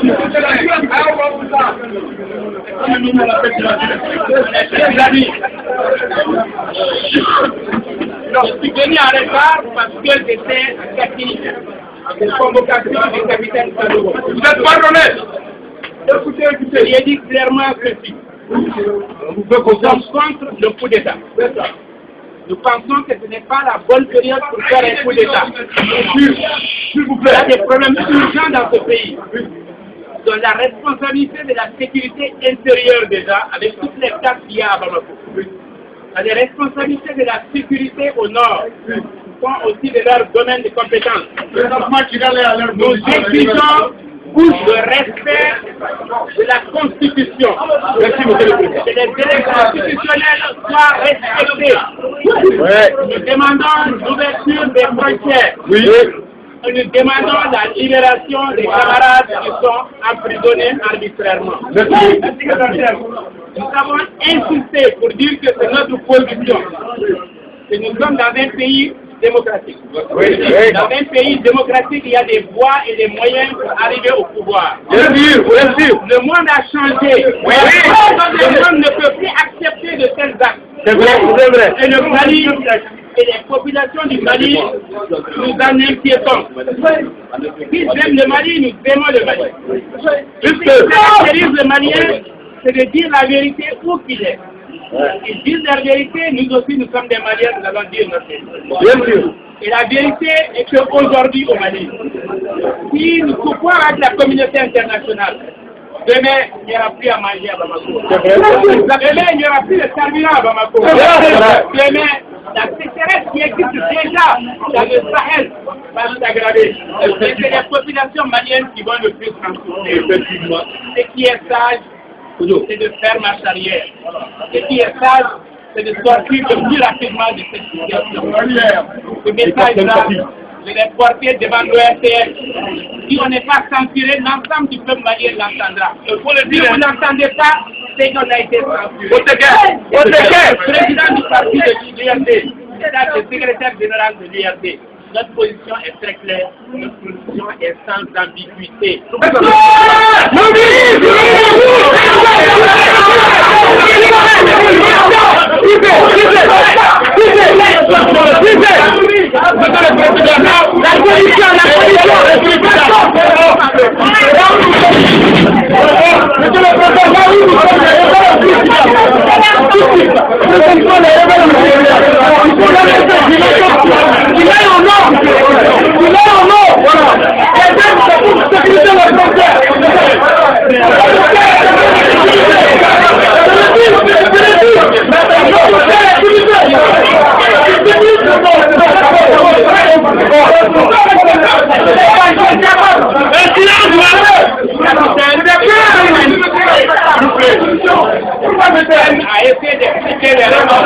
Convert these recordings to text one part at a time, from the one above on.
Je suis venu en retard parce que j'étais technique. Une convocation du capitaine Sadoro. Vous êtes pardonné. Écoutez, j'ai dit clairement ceci. Nous sommes contre le coup d'État. Nous pensons que ce n'est pas la bonne période pour faire un coup d'État. S'il vous plaît, il y a des problèmes urgents dans ce pays. Donc la responsabilité de la sécurité intérieure déjà, avec toutes les cartes qu'il y a à Bamako. Il y a des responsabilités de la sécurité au nord, qui sont aussi de leur domaine de compétences. Nous exigeons le respect de la Constitution. Merci, monsieur le Président. Que les délais constitutionnels soient respectés. Nous demandons l'ouverture des frontières. Nous demandons la libération des camarades qui sont emprisonnés arbitrairement. Nous avons insisté pour dire que c'est notre position. Que nous sommes dans un pays démocratique. Dans un pays démocratique, il y a des voies et des moyens pour arriver au pouvoir. Le monde a changé. Le monde ne peut plus accepter de tels actes. C'est vrai. Et le Mali et les populations du Mali, nous en inquiétons. S'ils aiment le Mali, nous aimons le Mali. Ce qui caractérise le Malien, c'est de dire la vérité où qu'il est. Ils disent la vérité, nous aussi nous sommes des Maliens, nous allons dire notre vérité. Et la vérité est qu'aujourd'hui au Mali, si nous coupons avec la communauté internationale, demain il n'y aura plus à manger à Bamako. Demain il n'y aura plus de carburant à Bamako. Demain la sécheresse qui existe déjà dans le Sahel va s'aggraver. C'est les populations maliennes qui vont le plus transporter. Ce qui est sage, c'est de faire marche arrière. Ce qui est sage, c'est de sortir le plus rapidement de cette situation. Ce message-là, je l'ai porté devant l'ORTF. Si on n'est pas censuré, l'ensemble du peuple malien l'entendra. Si vous n'entendez pas, c'est qu'on a été censuré. Le président du parti de l'IRD, c'est le secrétaire général de l'IRD. Notre position est très claire, notre position est sans ambiguïté. A essayé d'expliquer les raisons.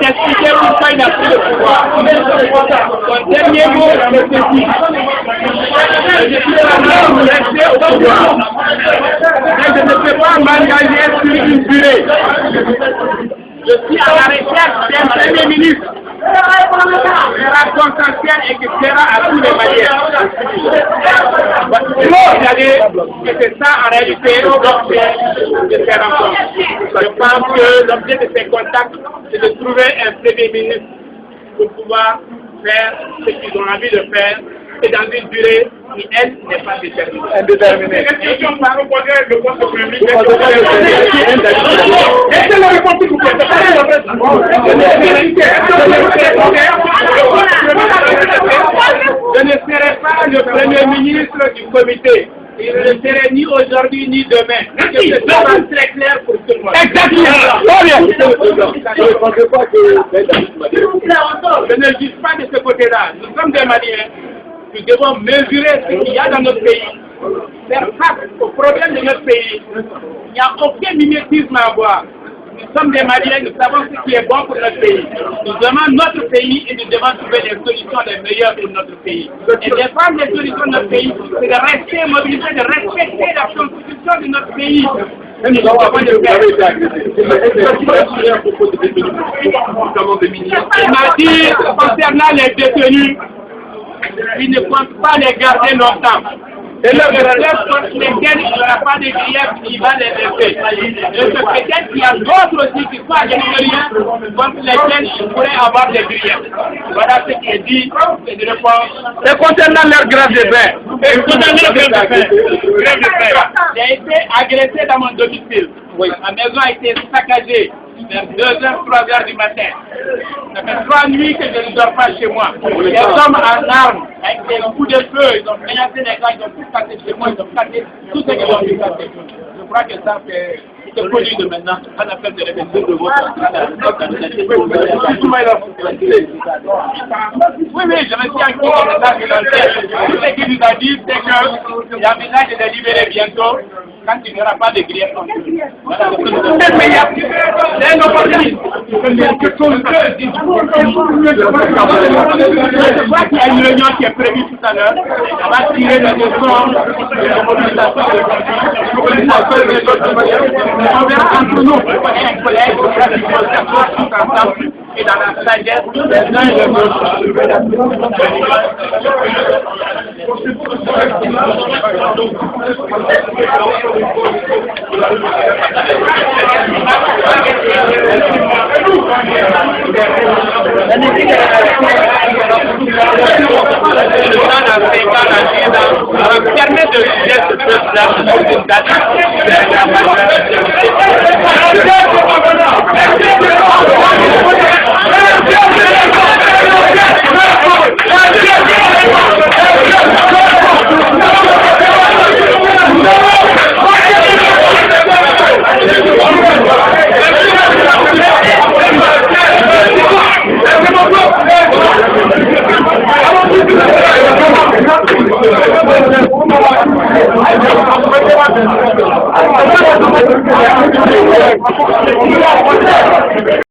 D'expliquer pourquoi il n'a plus de pouvoir. Son dernier mot, c'est ceci. Je suis là pour rester au pouvoir. Mais je ne peux pas m'engager sur une durée. Je suis à la recherche d'un premier ministre qui sera consensuel et qui sera à tous les Maliens. Que c'est ça en réalité l'objet de ces rencontres. Je pense que l'objet de ces contacts, c'est de trouver un premier ministre pour pouvoir faire ce qu'ils ont envie de faire et dans une durée qui, elle, n'est pas déterminée. Indéterminée. Si on parle au projet de poste de premier ministre, laissez la réponse s'il vous plaît. Je ne serai pas le premier ministre du comité. Il ne serait ni aujourd'hui ni demain. C'est vraiment très clair pour tout le monde. Exactement. Je ne juge pas de ce côté-là. Nous sommes des Maliens. Nous devons mesurer ce qu'il y a dans notre pays. Faire face aux problèmes de notre pays. Il n'y a aucun mimétisme à avoir. Nous sommes des Maliens, nous savons ce qui est bon pour notre pays. Nous aimons notre pays et nous devons trouver les solutions les meilleures pour notre pays. Et défendre les solutions de notre pays, c'est de rester mobilisés, de respecter la constitution de notre pays. Il m'a dit, concernant les détenus, il ne pense pas les garder longtemps. Et le reste contre lesquels il n'y aura pas de griefs, il va les laisser. Et peut-être qu'il y a d'autres aussi qui sont algériens contre lesquels il pourrait avoir des griefs. Voilà ce qui est dit et de réponse. Et concernant leur grève de faim, j'ai été agressé dans mon domicile. Oui. Ma maison a été saccagée vers 2h, 3h du matin. Ça fait 3 nuits que je ne dors pas chez moi. Les hommes en armes, avec des coups de feu, ils ont menacé les gars, ils ont tout cassé chez moi, ils ont cassé tout ce qu'ils ont pu casser. Je crois que ça fait... C'est connu de maintenant, on appelle de réflexion de votre... Oui, je me suis inquiété de ça. Tout ce qu'il nous a dit, c'est qu'il y a un message de libérer bientôt. Quand il n'y aura pas de grief. Voilà. C'est une opportunité. Je crois qu'il y a une réunion qui est prévue tout à l'heure. On va tirer les leçons de la mobilisation on verra entre nous, les collègues, tous ensemble, et dans la sagesse, les uns et les autres. Permet de juger ce peuple-là une date. Thank you.